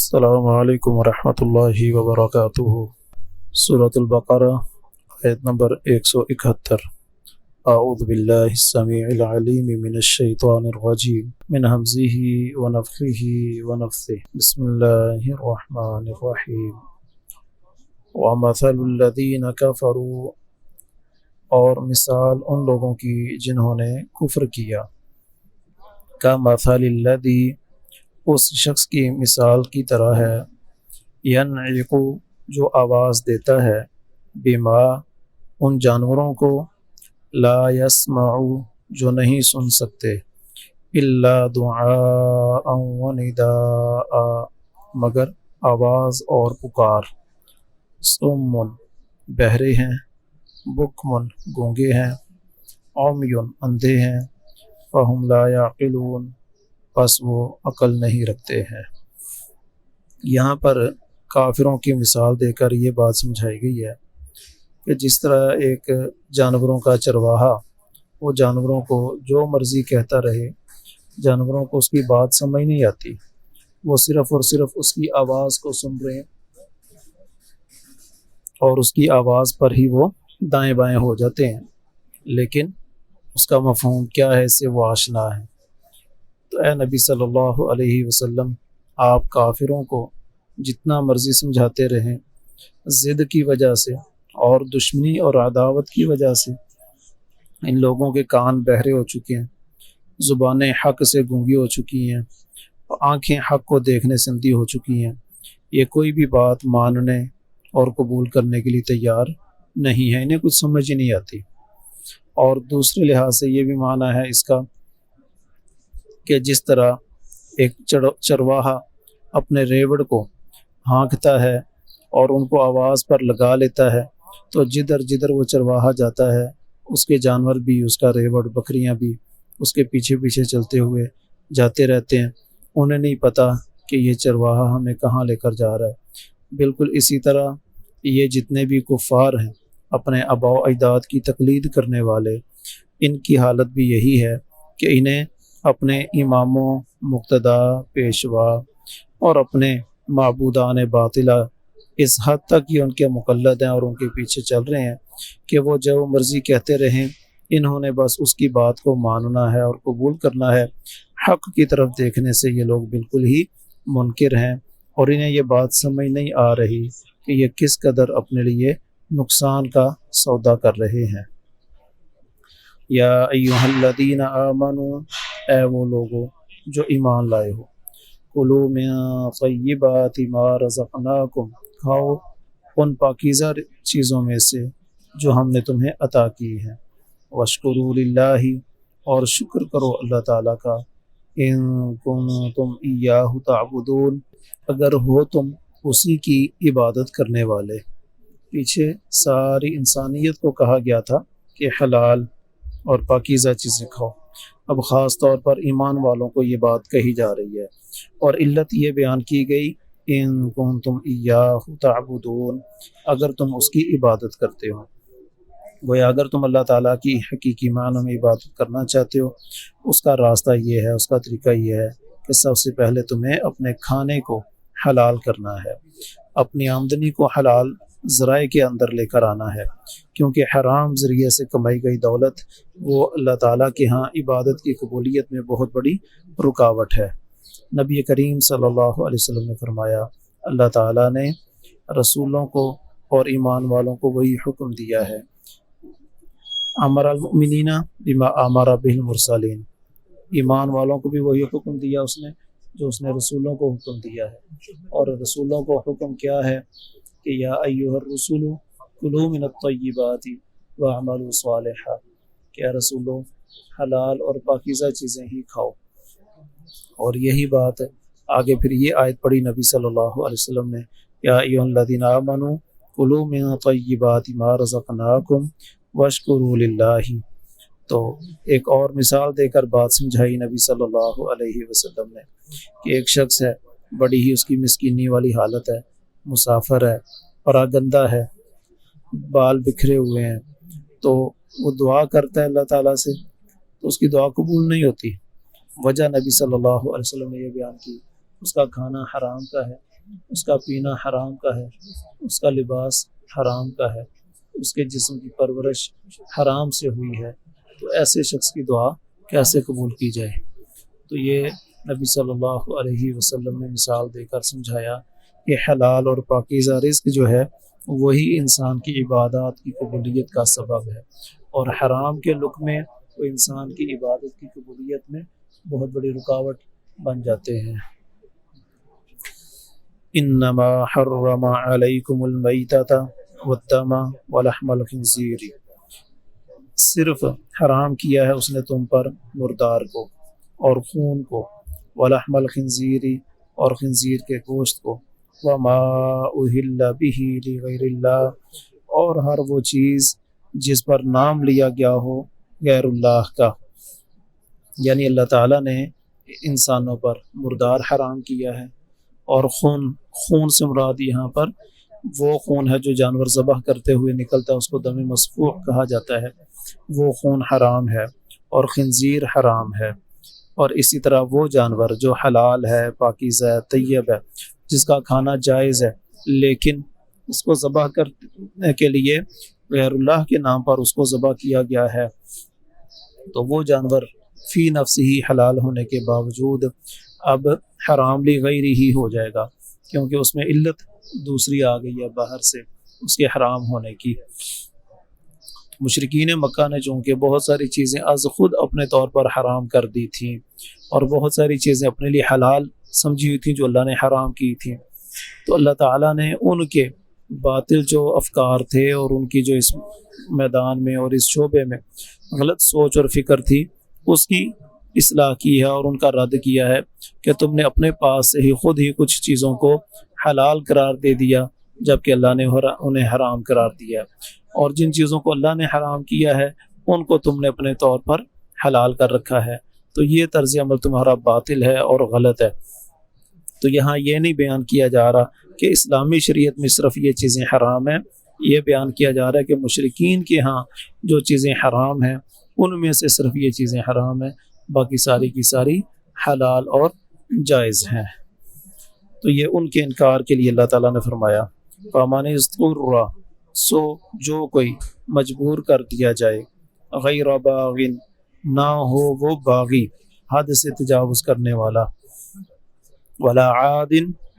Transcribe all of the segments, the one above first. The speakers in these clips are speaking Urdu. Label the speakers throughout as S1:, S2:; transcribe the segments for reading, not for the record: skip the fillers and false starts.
S1: السلام علیکم ورحمۃ اللہ وبرکاتہ۔ سورۃ البقرہ آیت نمبر 171۔ اعوذ باللہ السمیع العلیم من الشیطان الرجیم من ہمزہ ونفخہ ونفثہ۔ بسم اللہ الرحمن الرحیم۔ ومثل الذین کفروا، اور مثال ان لوگوں کی جنہوں نے کفر کیا، کمثل الذی، اس شخص کی مثال کی طرح ہے، ینعق، جو آواز دیتا ہے، بما، ان جانوروں کو، لا یسمع، جو نہیں سن سکتے، الا دعاء و نداء، مگر آواز اور پکار، صم، بہرے ہیں، بکم، گونگے ہیں، عمی، اندھے ہیں، فہم لا یعقلون، پس وہ عقل نہیں رکھتے ہیں۔ یہاں پر کافروں کی مثال دے کر یہ بات سمجھائی گئی ہے کہ جس طرح ایک جانوروں کا چرواہا وہ جانوروں کو جو مرضی کہتا رہے، جانوروں کو اس کی بات سمجھ نہیں آتی، وہ صرف اور صرف اس کی آواز کو سن رہے ہیں اور اس کی آواز پر ہی وہ دائیں بائیں ہو جاتے ہیں، لیکن اس کا مفہوم کیا ہے اس سے وہ آشنا ہے۔ تو اے نبی صلی اللہ علیہ وسلم، آپ کافروں کو جتنا مرضی سمجھاتے رہیں، ضد کی وجہ سے اور دشمنی اور عداوت کی وجہ سے ان لوگوں کے کان بہرے ہو چکے ہیں، زبانیں حق سے گونگی ہو چکی ہیں، آنکھیں حق کو دیکھنے سے اندھی ہو چکی ہیں، یہ کوئی بھی بات ماننے اور قبول کرنے کے لیے تیار نہیں ہے، انہیں کچھ سمجھ ہی نہیں آتی۔ اور دوسرے لحاظ سے یہ بھی معنی ہے اس کا کہ جس طرح ایک چرواہا اپنے ریوڑ کو ہانکتا ہے اور ان کو آواز پر لگا لیتا ہے، تو جدھر جدھر وہ چرواہا جاتا ہے اس کے جانور بھی، اس کا ریوڑ، بکریاں بھی اس کے پیچھے پیچھے چلتے ہوئے جاتے رہتے ہیں، انہیں نہیں پتہ کہ یہ چرواہا ہمیں کہاں لے کر جا رہا ہے۔ بالکل اسی طرح یہ جتنے بھی کفار ہیں، اپنے آباء و اجداد کی تقلید کرنے والے، ان کی حالت بھی یہی ہے کہ انہیں اپنے اماموں، مقتدا، پیشوا اور اپنے معبودان باطلہ اس حد تک یہ ان کے مقلد ہیں اور ان کے پیچھے چل رہے ہیں کہ وہ جو مرضی کہتے رہیں، انہوں نے بس اس کی بات کو ماننا ہے اور قبول کرنا ہے۔ حق کی طرف دیکھنے سے یہ لوگ بالکل ہی منکر ہیں اور انہیں یہ بات سمجھ نہیں آ رہی کہ یہ کس قدر اپنے لیے نقصان کا سودا کر رہے ہیں۔ یا ایھا الذین آمنوا، اے وہ لوگو جو ایمان لائے ہو، کلوا من طیبات ما رزقناکم، کھاؤ ان پاکیزہ چیزوں میں سے جو ہم نے تمہیں عطا کی ہیں، واشکروا للہ، اور شکر کرو اللہ تعالیٰ کا، ان کنتم ایاہ تعبدون، اگر ہو تم اسی کی عبادت کرنے والے۔ پیچھے ساری انسانیت کو کہا گیا تھا کہ حلال اور پاکیزہ چیزیں کھاؤ، اب خاص طور پر ایمان والوں کو یہ بات کہی جا رہی ہے، اور علت یہ بیان کی گئی، ان کنتم ایاہ تعبدون، اگر تم اس کی عبادت کرتے ہو۔ گویا اگر تم اللہ تعالیٰ کی حقیقی معنوں میں عبادت کرنا چاہتے ہو، اس کا راستہ یہ ہے، اس کا طریقہ یہ ہے کہ سب سے پہلے تمہیں اپنے کھانے کو حلال کرنا ہے، اپنی آمدنی کو حلال ذرائع کے اندر لے کر آنا ہے، کیونکہ حرام ذریعے سے کمائی گئی دولت وہ اللہ تعالیٰ کے ہاں عبادت کی قبولیت میں بہت بڑی رکاوٹ ہے۔ نبی کریم صلی اللہ علیہ وسلم نے فرمایا، اللہ تعالیٰ نے رسولوں کو اور ایمان والوں کو وہی حکم دیا ہے، امر المؤمنین بما امر بہ المرسلین، ایمان والوں کو بھی وہی حکم دیا اس نے جو اس نے رسولوں کو حکم دیا ہے، اور رسولوں کو حکم کیا ہے کہ یا ایھا الرسول کلوا من الطیبات واعملوا صالحا، کہ اے رسولو حلال اور پاکیزہ چیزیں ہی کھاؤ۔ اور یہی بات آگے پھر یہ آیت پڑھی نبی صلی اللہ علیہ وسلم نے، یا ایھا الذین آمنوا کلوا من طیبات ما رزقناکم واشکروا للہ۔ تو ایک اور مثال دے کر بات سمجھائی نبی صلی اللہ علیہ وسلم نے کہ ایک شخص ہے، بڑی ہی اس کی مسکینی والی حالت ہے، مسافر ہے، پراگندہ ہے، بال بکھرے ہوئے ہیں، تو وہ دعا کرتا ہے اللہ تعالیٰ سے تو اس کی دعا قبول نہیں ہوتی۔ وجہ نبی صلی اللہ علیہ وسلم نے یہ بیان کی، اس کا کھانا حرام کا ہے، اس کا پینا حرام کا ہے، اس کا لباس حرام کا ہے، اس کے جسم کی پرورش حرام سے ہوئی ہے، تو ایسے شخص کی دعا کیسے قبول کی جائے؟ تو یہ نبی صلی اللہ علیہ وسلم نے مثال دے کر سمجھایا کہ حلال اور پاکیزہ رزق جو ہے وہی انسان کی عبادات کی قبولیت کا سبب ہے، اور حرام کے لقمے وہ انسان کی عبادت کی قبولیت میں بہت بڑی رکاوٹ بن جاتے ہیں۔ انما حرم علیکم المیتۃ والدم ولحم الخنزیر، صرف حرام کیا ہے اس نے تم پر مردار کو اور خون کو، ولحم الخنزیر اور خنزیر کے گوشت کو، وما اہل بہ لغیر اللہ اور ہر وہ چیز جس پر نام لیا گیا ہو غیر اللہ کا، یعنی اللہ تعالیٰ نے انسانوں پر مردار حرام کیا ہے، اور خون سے مراد یہاں پر وہ خون ہے جو جانور ذبح کرتے ہوئے نکلتا ہے، اس کو دم مسفوح کہا جاتا ہے، وہ خون حرام ہے، اور خنزیر حرام ہے، اور اسی طرح وہ جانور جو حلال ہے، پاکیزہ ہے، طیب ہے، جس کا کھانا جائز ہے، لیکن اس کو ذبح کرنے کے لیے غیر اللہ کے نام پر اس کو ذبح کیا گیا ہے، تو وہ جانور فی نفس ہی حلال ہونے کے باوجود اب حرام لغیر ہی ہو جائے گا، کیونکہ اس میں علت دوسری آ گئی ہے باہر سے اس کے حرام ہونے کی۔ مشرکین مکہ نے چونکہ بہت ساری چیزیں از خود اپنے طور پر حرام کر دی تھیں، اور بہت ساری چیزیں اپنے لیے حلال سمجھی ہوئی تھیں جو اللہ نے حرام کی تھیں، تو اللہ تعالیٰ نے ان کے باطل جو افکار تھے اور ان کی جو اس میدان میں اور اس شعبے میں غلط سوچ اور فکر تھی اس کی اصلاح کی ہے، اور ان کا رد کیا ہے کہ تم نے اپنے پاس سے ہی خود ہی کچھ چیزوں کو حلال قرار دے دیا جبکہ اللہ نے انہیں حرام قرار دیا ہے، اور جن چیزوں کو اللہ نے حرام کیا ہے ان کو تم نے اپنے طور پر حلال کر رکھا ہے، تو یہ طرز عمل تمہارا باطل ہے اور غلط ہے۔ تو یہاں یہ نہیں بیان کیا جا رہا کہ اسلامی شریعت میں صرف یہ چیزیں حرام ہیں، یہ بیان کیا جا رہا ہے کہ مشرکین کے ہاں جو چیزیں حرام ہیں ان میں سے صرف یہ چیزیں حرام ہیں، باقی ساری کی ساری حلال اور جائز ہیں۔ تو یہ ان کے انکار کے لیے اللہ تعالیٰ نے فرمایا فَمَنِ اضْطُرَّ، سو جو کوئی مجبور کر دیا جائے، غیر باغٍ، نہ ہو وہ باغی حد سے تجاوز کرنے والا، ولا عاد،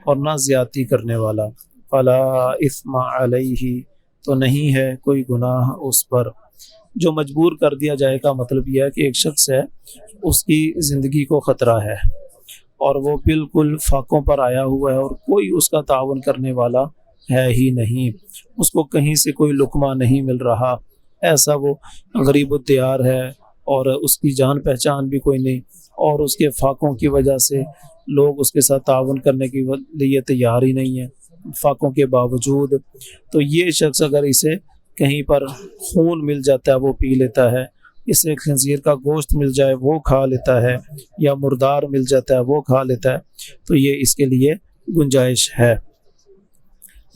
S1: اور نہ زیادتی کرنے والا، فلا اثم علیہ، تو نہیں ہے کوئی گناہ اس پر۔ جو مجبور کر دیا جائے کا مطلب یہ ہے کہ ایک شخص ہے اس کی زندگی کو خطرہ ہے اور وہ بالکل فاقوں پر آیا ہوا ہے اور کوئی اس کا تعاون کرنے والا ہے ہی نہیں، اس کو کہیں سے کوئی لقمہ نہیں مل رہا، ایسا وہ غریب الدیار ہے اور اس کی جان پہچان بھی کوئی نہیں، اور اس کے فاقوں کی وجہ سے لوگ اس کے ساتھ تعاون کرنے کے لیے تیار ہی نہیں ہیں فاقوں کے باوجود، تو یہ شخص اگر اسے کہیں پر خون مل جاتا ہے وہ پی لیتا ہے، اسے خنزیر کا گوشت مل جائے وہ کھا لیتا ہے، یا مردار مل جاتا ہے وہ کھا لیتا ہے، تو یہ اس کے لیے گنجائش ہے،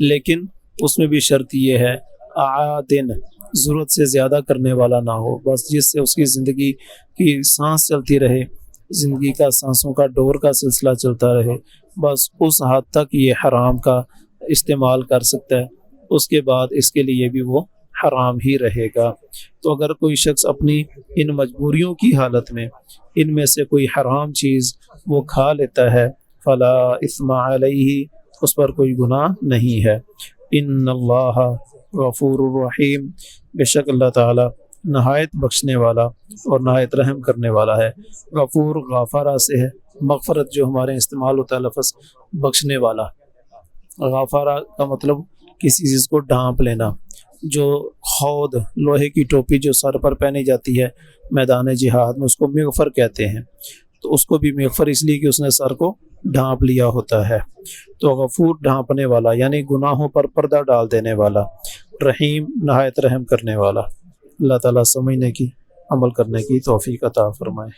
S1: لیکن اس میں بھی شرط یہ ہے عادن، ضرورت سے زیادہ کرنے والا نہ ہو، بس جس سے اس کی زندگی کی سانس چلتی رہے، زندگی کا سانسوں کا ڈور کا سلسلہ چلتا رہے، بس اس حد تک یہ حرام کا استعمال کر سکتا ہے، اس کے بعد اس کے لیے بھی وہ حرام ہی رہے گا۔ تو اگر کوئی شخص اپنی ان مجبوریوں کی حالت میں ان میں سے کوئی حرام چیز وہ کھا لیتا ہے، فلا اثم علیہ، اس پر کوئی گناہ نہیں ہے۔ ان اللہ غفور الرحیم، بے شک اللہ تعالی نہایت بخشنے والا اور نہایت رحم کرنے والا ہے۔ غفور غافرہ سے ہے، مغفرت جو ہمارے استعمال ہوتا ہے لفظ بخشنے والا، غافرہ کا مطلب کسی چیز کو ڈھانپ لینا، جو خود لوہے کی ٹوپی جو سر پر پہنی جاتی ہے میدان جہاد میں اس کو مغفر کہتے ہیں، تو اس کو بھی مغفر اس لیے کہ اس نے سر کو ڈھانپ لیا ہوتا ہے، تو غفور ڈھانپنے والا یعنی گناہوں پر پردہ ڈال دینے والا، رحیم نہایت رحم کرنے والا۔ اللہ تعالیٰ سمجھنے کی عمل کرنے کی توفیق عطا فرمائے۔